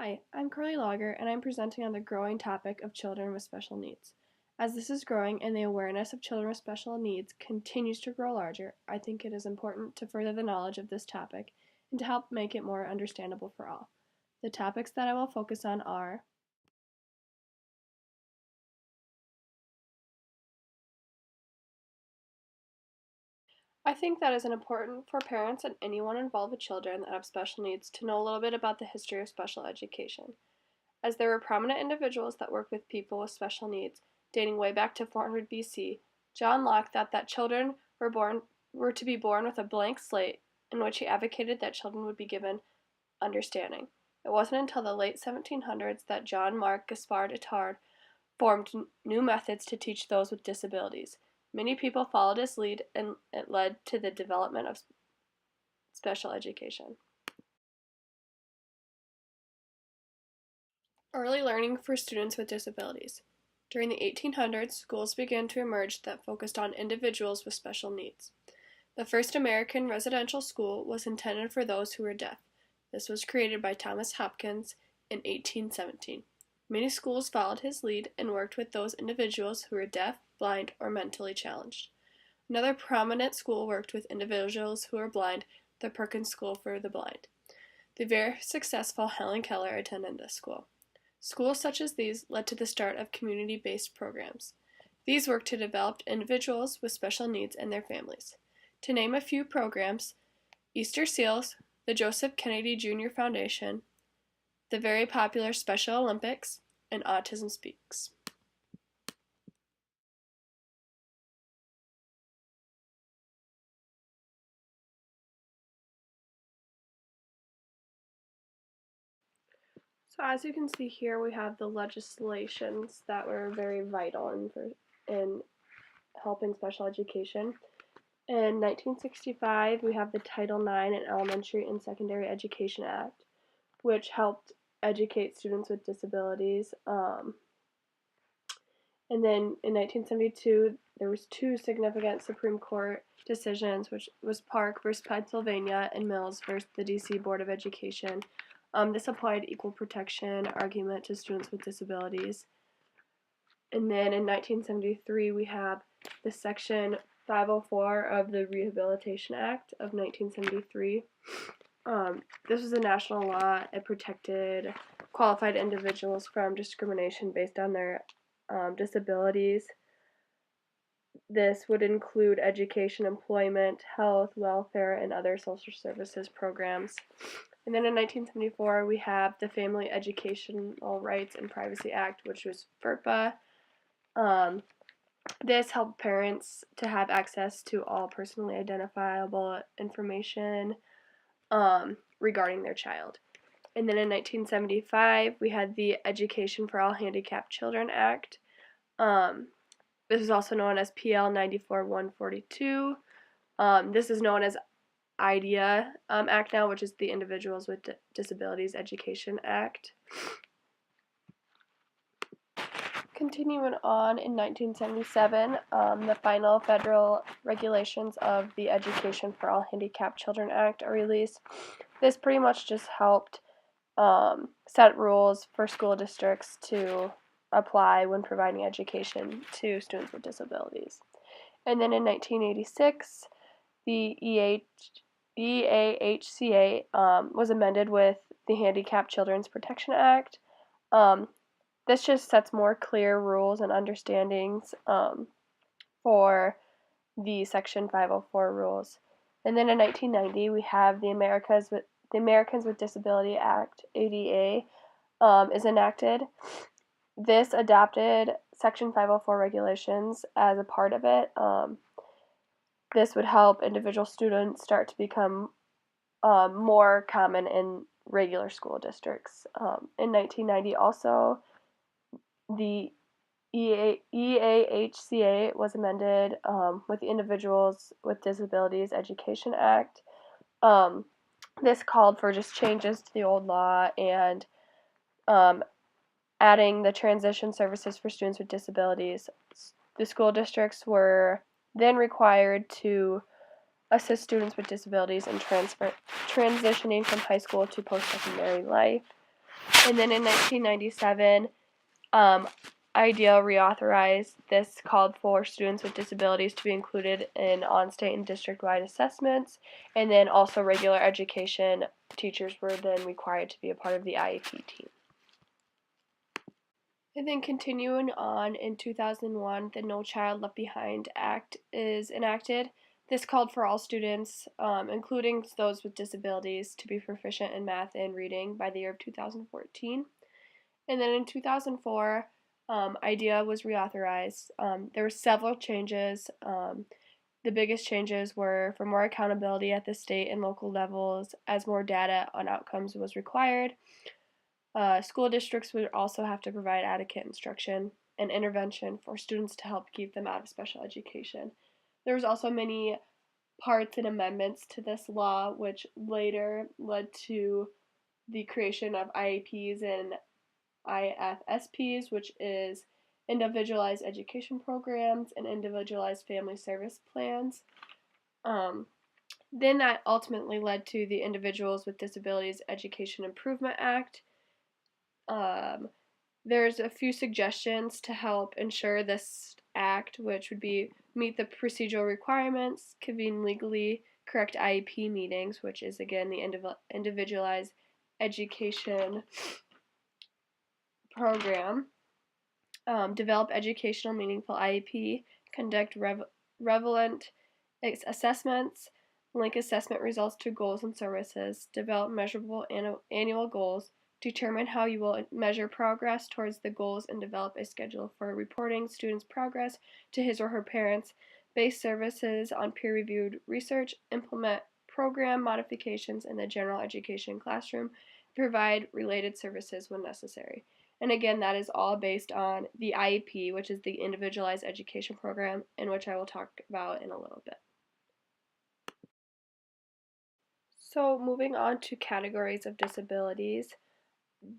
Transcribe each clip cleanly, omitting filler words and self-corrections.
Hi, I'm Carly Lager, and I'm presenting on the growing topic of children with special needs. As this is growing and the awareness of children with special needs continues to grow larger, I think it is important to further the knowledge of this topic and to help make it more understandable for all. The topics that I will focus on are I think that is important for parents and anyone involved with children that have special needs to know a little bit about the history of special education. As there were prominent individuals that worked with people with special needs, dating way back to 400 BC, John Locke thought that children were to be born with a blank slate, in which he advocated that children would be given understanding. It wasn't until the late 1700s that John Mark Gaspard Itard formed new methods to teach those with disabilities. Many people followed his lead, and it led to the development of special education. Early learning for students with disabilities. During the 1800s, schools began to emerge that focused on individuals with special needs. The first American residential school was intended for those who were deaf. This was created by Thomas Hopkins in 1817. Many schools followed his lead and worked with those individuals who were deaf, blind, or mentally challenged. Another prominent school worked with individuals who were blind, the Perkins School for the Blind. The very successful Helen Keller attended this school. Schools such as these led to the start of community-based programs. These work to develop individuals with special needs and their families. To name a few programs, Easter Seals, the Joseph Kennedy Jr. Foundation, the very popular Special Olympics, and Autism Speaks. So as you can see here, we have the legislations that were very vital in helping special education. In 1965, we have the Title IX and Elementary and Secondary Education Act, which helped educate students with disabilities. And then in 1972, there was two significant Supreme Court decisions, which was Park versus Pennsylvania and Mills versus the DC Board of Education. This applied equal protection argument to students with disabilities. And then in 1973, we have the Section 504 of the Rehabilitation Act of 1973. This was a national law. It protected qualified individuals from discrimination based on their disabilities. This would include education, employment, health, welfare, and other social services programs. And then in 1974, we have the Family Educational Rights and Privacy Act, which was FERPA. This helped parents to have access to all personally identifiable information regarding their child. And then in 1975, we had the Education for All Handicapped Children Act. This is also known as PL 94-142. This is known as IDEA Act now, which is the Individuals with Disabilities Education Act. Continuing on, in 1977, the final federal regulations of the Education for All Handicapped Children Act are released. This pretty much just helped set rules for school districts to apply when providing education to students with disabilities. And then in 1986, the EAHCA was amended with the Handicapped Children's Protection Act. This just sets more clear rules and understandings for the Section 504 rules. And then in 1990, we have the Americans with Disability Act, ADA, is enacted. This adopted Section 504 regulations as a part of it. This would help individual students start to become more common in regular school districts. In 1990 also, the EAHCA was amended with the Individuals with Disabilities Education Act. This called for just changes to the old law and adding the transition services for students with disabilities. The school districts were then required to assist students with disabilities in transitioning from high school to post-secondary life. And then in 1997, IDEA reauthorized this, called for students with disabilities to be included in on-state and district-wide assessments, and then also regular education teachers were then required to be a part of the IEP team. And then continuing on, in 2001, the No Child Left Behind Act is enacted. This called for all students, including those with disabilities, to be proficient in math and reading by the year of 2014. And then in 2004, IDEA was reauthorized. There were several changes. The biggest changes were for more accountability at the state and local levels, as more data on outcomes was required. School districts would also have to provide adequate instruction and intervention for students to help keep them out of special education. There was also many parts and amendments to this law, which later led to the creation of IEPs and IFSPs, which is individualized education programs and individualized family service plans. Then that ultimately led to the Individuals with Disabilities Education Improvement Act. There's a few suggestions to help ensure this act, which would be meet the procedural requirements, convene legally correct IEP meetings, which is again the individualized education program, develop educational meaningful IEP, conduct relevant assessments, link assessment results to goals and services, develop measurable annual goals, determine how you will measure progress towards the goals, and develop a schedule for reporting students' progress to his or her parents, base services on peer-reviewed research, implement program modifications in the general education classroom, provide related services when necessary. And again, that is all based on the IEP, which is the Individualized Education Program, in which I will talk about in a little bit. So moving on to categories of disabilities,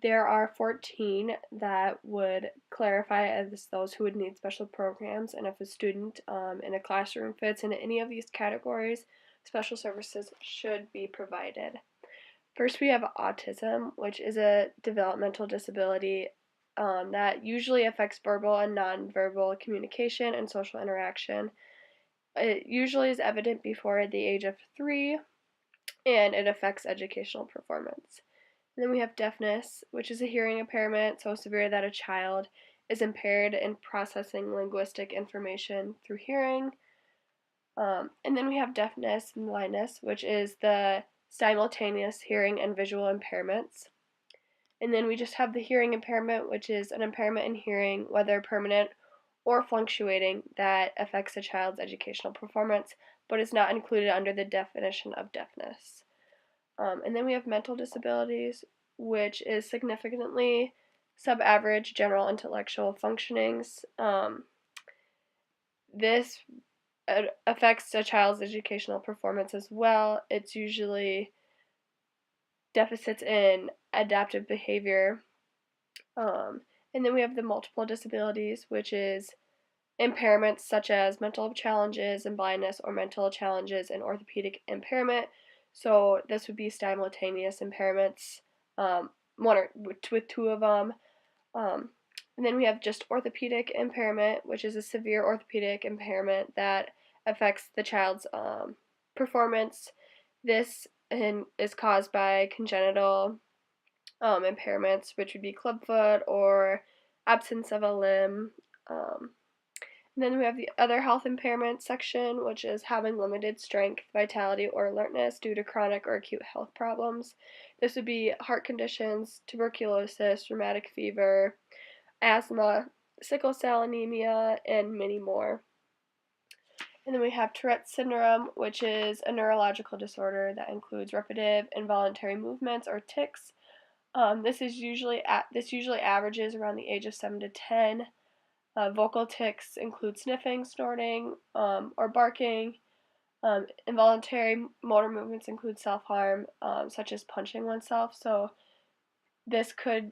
there are 14 that would clarify as those who would need special programs, and if a student in a classroom fits into any of these categories, special services should be provided. First, we have autism, which is a developmental disability that usually affects verbal and nonverbal communication and social interaction. It usually is evident before the age of 3, and it affects educational performance. And then we have deafness, which is a hearing impairment so severe that a child is impaired in processing linguistic information through hearing. And then we have deafness and blindness, which is the simultaneous hearing and visual impairments. And then we just have the hearing impairment, which is an impairment in hearing, whether permanent or fluctuating, that affects a child's educational performance, but is not included under the definition of deafness. And then we have mental disabilities, which is significantly sub-average general intellectual functionings. This affects a child's educational performance as well. It's usually deficits in adaptive behavior. And then we have the multiple disabilities, which is impairments such as mental challenges and blindness, or mental challenges and orthopedic impairment. So this would be simultaneous impairments, with 2 of them. And then we have just orthopedic impairment, which is a severe orthopedic impairment that affects the child's performance. This is caused by congenital impairments, which would be clubfoot or absence of a limb. And then we have the other health impairment section, which is having limited strength, vitality, or alertness due to chronic or acute health problems. This would be heart conditions, tuberculosis, rheumatic fever, asthma, sickle cell anemia, and many more. And then we have Tourette's syndrome, which is a neurological disorder that includes repetitive involuntary movements or tics. This usually averages around the age of 7 to 10. Vocal tics include sniffing, snorting, or barking. Involuntary motor movements include self-harm, such as punching oneself. So this could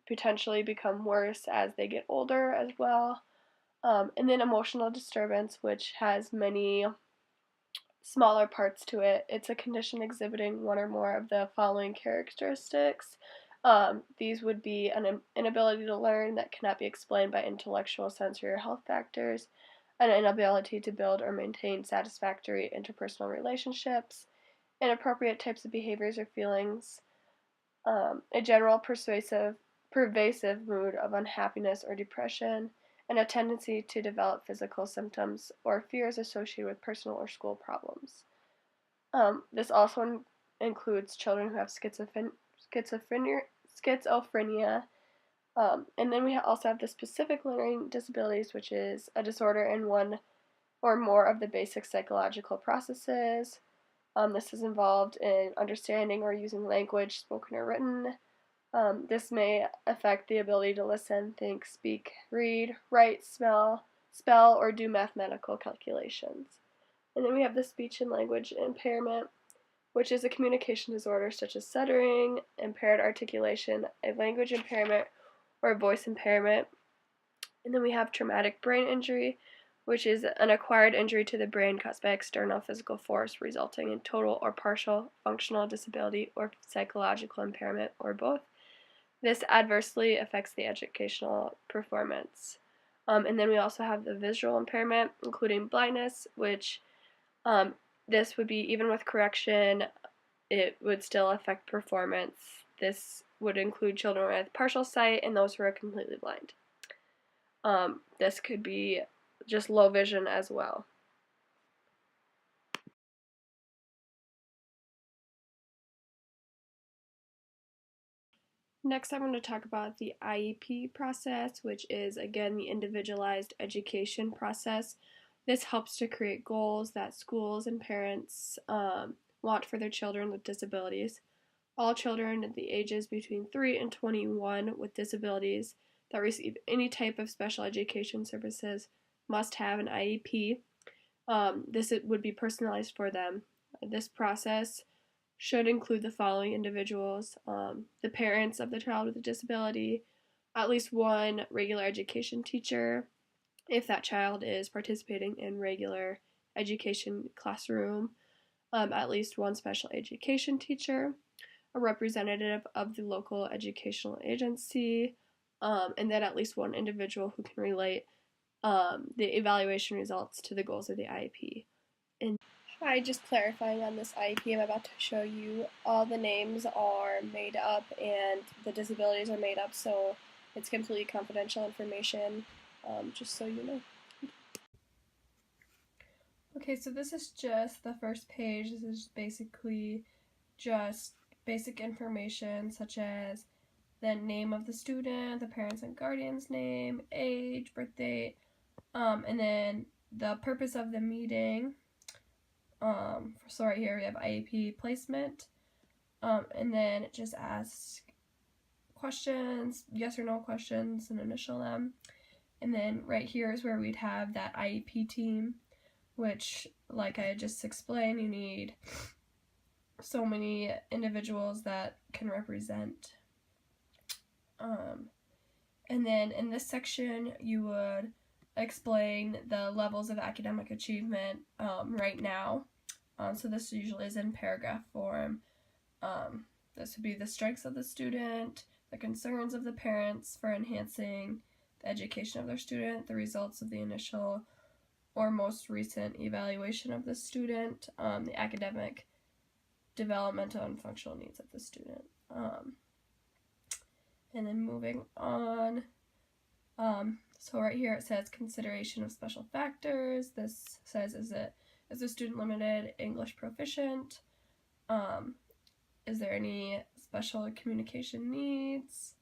potentially become worse as they get older as well. And then emotional disturbance, which has many smaller parts to it. It's a condition exhibiting one or more of the following characteristics: These would be an inability to learn that cannot be explained by intellectual, sensory, or health factors, an inability to build or maintain satisfactory interpersonal relationships, inappropriate types of behaviors or feelings, a general pervasive mood of unhappiness or depression, and a tendency to develop physical symptoms or fears associated with personal or school problems. This also includes children who have schizophrenia, and then we also have the specific learning disabilities, which is a disorder in one or more of the basic psychological processes. This is involved in understanding or using language, spoken or written. This may affect the ability to listen, think, speak, read, write, spell, or do mathematical calculations. And then we have the speech and language impairment, which is a communication disorder such as stuttering, impaired articulation, a language impairment, or a voice impairment. And then we have traumatic brain injury, which is an acquired injury to the brain caused by external physical force resulting in total or partial functional disability or psychological impairment, or both. This adversely affects the educational performance. And then we also have the visual impairment, including blindness, which this would be, even with correction, it would still affect performance. This would include children with partial sight and those who are completely blind. This could be just low vision as well. Next, I'm going to talk about the IEP process, which is, again, the individualized education process. This helps to create goals that schools and parents want for their children with disabilities. All children at the ages between 3 and 21 with disabilities that receive any type of special education services must have an IEP. This would be personalized for them. This process should include the following individuals: the parents of the child with a disability, at least one regular education teacher, if that child is participating in regular education classroom, at least one special education teacher, a representative of the local educational agency, and then at least one individual who can relate the evaluation results to the goals of the IEP. And hi, just clarifying on this IEP I'm about to show you, all the names are made up and the disabilities are made up, so it's completely confidential information, just so you know. Okay, so this is just the first page. This is basically just basic information such as the name of the student, the parents and guardian's name, age, birth date, and then the purpose of the meeting. So right here we have IEP placement, and then it just asks questions, yes or no questions, and initial them. And then right here is where we'd have that IEP team, which, like I just explained, you need so many individuals that can represent. And then in this section, you would explain the levels of academic achievement right now. So this usually is in paragraph form. This would be the strengths of the student, the concerns of the parents for enhancing the education of their student, the results of the initial or most recent evaluation of the student, the academic, developmental, and functional needs of the student. And then moving on, so right here it says consideration of special factors. This says, is the student limited, English proficient? Is there any special communication needs?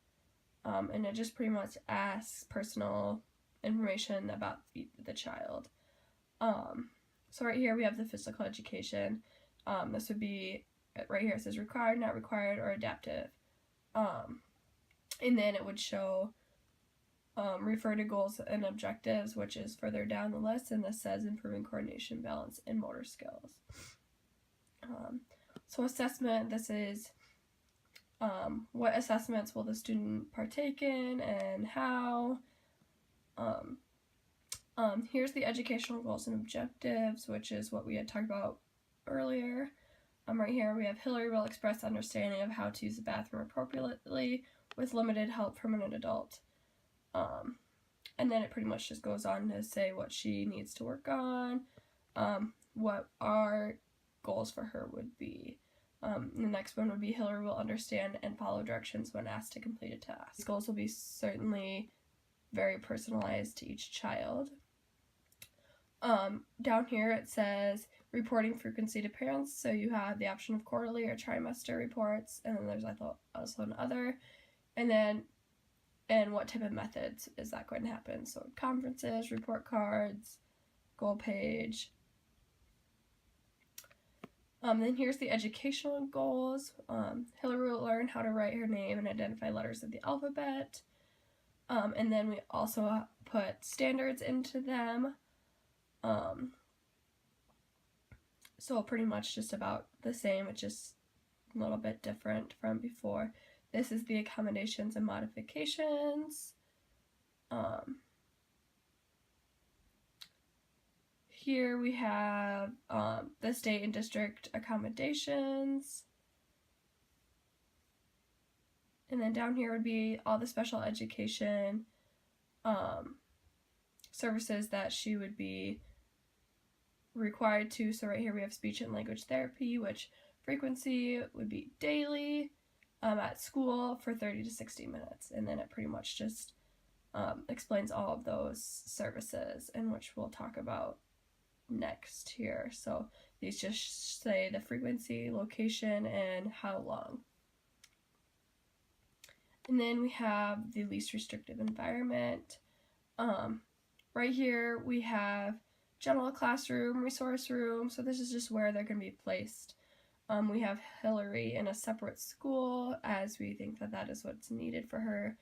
And it just pretty much asks personal information about the child. So right here we have the physical education. This would be, right here it says required, not required, or adaptive. And then it would show refer to goals and objectives, which is further down the list, and this says improving coordination, balance, and motor skills. So assessment, this is what assessments will the student partake in and how. Here's the educational goals and objectives, which is what we had talked about earlier. Right here we have Hillary will express understanding of how to use the bathroom appropriately with limited help from an adult. And then it pretty much just goes on to say what she needs to work on, what our goals for her would be. The next one would be Hillary will understand and follow directions when asked to complete a task. These goals will be certainly very personalized to each child. Down here it says reporting frequency to parents, so you have the option of quarterly or trimester reports, and then there's also an other, and what type of methods is that going to happen? So conferences, report cards, goal page. Then here's the educational goals. Hillary will learn how to write her name and identify letters of the alphabet. And then we also put standards into them. So pretty much just about the same, it's just a little bit different from before. This is the accommodations and modifications. Here we have the state and district accommodations. And then down here would be all the special education services that she would be required to. So right here we have speech and language therapy, which frequency would be daily at school for 30 to 60 minutes. And then it pretty much just explains all of those services, and which we'll talk about next here. So these just say the frequency, location, and how long. And then we have the least restrictive environment. Right here we have general classroom, resource room, so this is just where they're going to be placed. We have Hillary in a separate school, as we think that that is what's needed for her.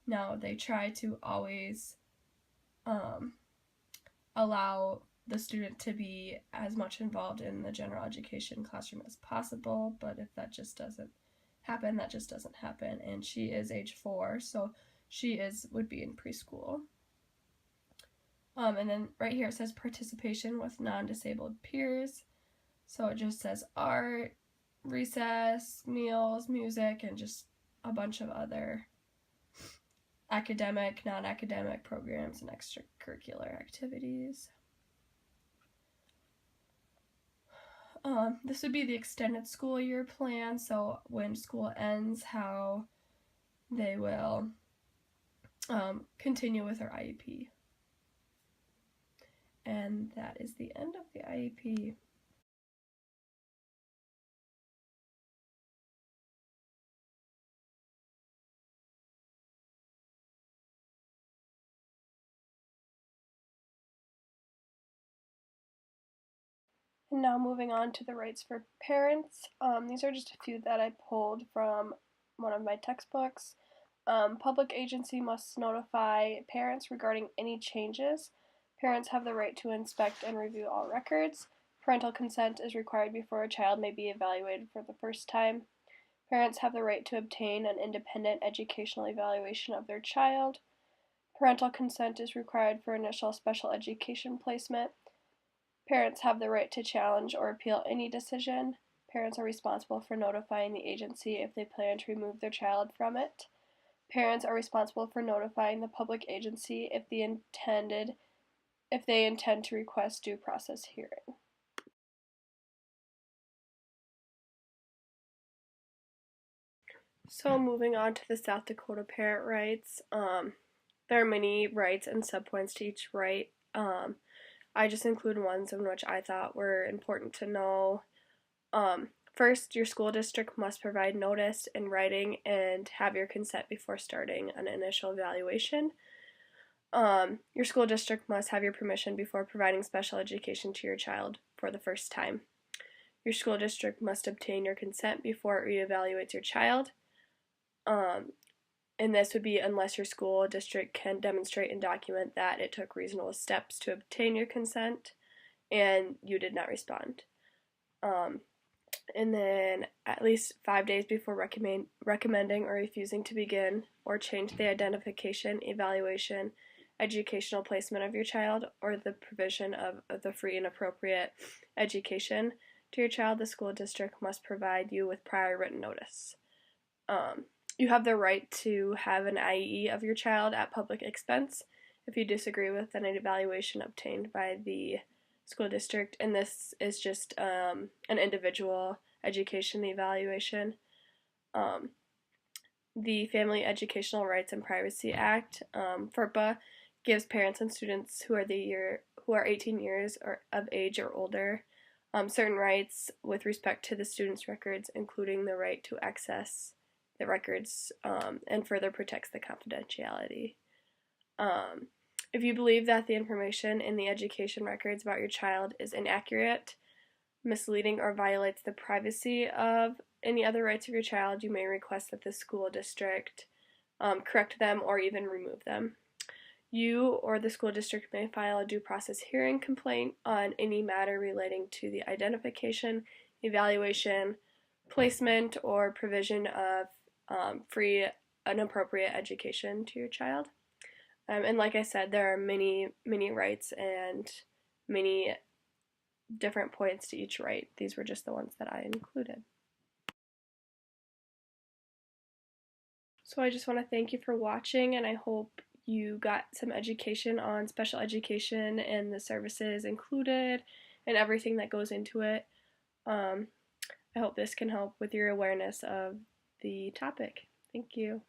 Now, they try to always allow the student to be as much involved in the general education classroom as possible, but if that just doesn't happen, that just doesn't happen. And she is age 4, so she would be in preschool. And then right here it says participation with non-disabled peers. So it just says art, recess, meals, music, and just a bunch of other academic, non-academic programs and extracurricular activities. This would be the extended school year plan, so when school ends, how they will continue with their IEP. And that is the end of the IEP. And now moving on to the rights for parents. These are just a few that I pulled from one of my textbooks. Public agency must notify parents regarding any changes. Parents have the right to inspect and review all records. Parental consent is required before a child may be evaluated for the first time. Parents have the right to obtain an independent educational evaluation of their child. Parental consent is required for initial special education placement. Parents have the right to challenge or appeal any decision. Parents are responsible for notifying the agency if they plan to remove their child from it. Parents are responsible for notifying the public agency if they intend to request due process hearing. So moving on to the South Dakota parent rights, there are many rights and subpoints to each right. I just include ones in which I thought were important to know. First, your school district must provide notice in writing and have your consent before starting an initial evaluation. Your school district must have your permission before providing special education to your child for the first time. Your school district must obtain your consent before it reevaluates your child. And this would be unless your school district can demonstrate and document that it took reasonable steps to obtain your consent and you did not respond. And then at least 5 days before recommending or refusing to begin or change the identification, evaluation, educational placement of your child, or the provision of the free and appropriate education to your child, the school district must provide you with prior written notice. You have the right to have an IE of your child at public expense if you disagree with an evaluation obtained by the school district, and this is just an individual education evaluation. The Family Educational Rights and Privacy Act, FERPA, gives parents and students who are 18 years of age or older certain rights with respect to the student's records, including the right to access the records, and further protects the confidentiality. If you believe that the information in the education records about your child is inaccurate, misleading, or violates the privacy of any other rights of your child, you may request that the school district correct them or even remove them. You or the school district may file a due process hearing complaint on any matter relating to the identification, evaluation, placement, or provision of free and appropriate education to your child. And like I said, there are many rights and many different points to each right. These were just the ones that I included. So I just want to thank you for watching, and I hope you got some education on special education and the services included and everything that goes into it. I hope this can help with your awareness of the topic. Thank you.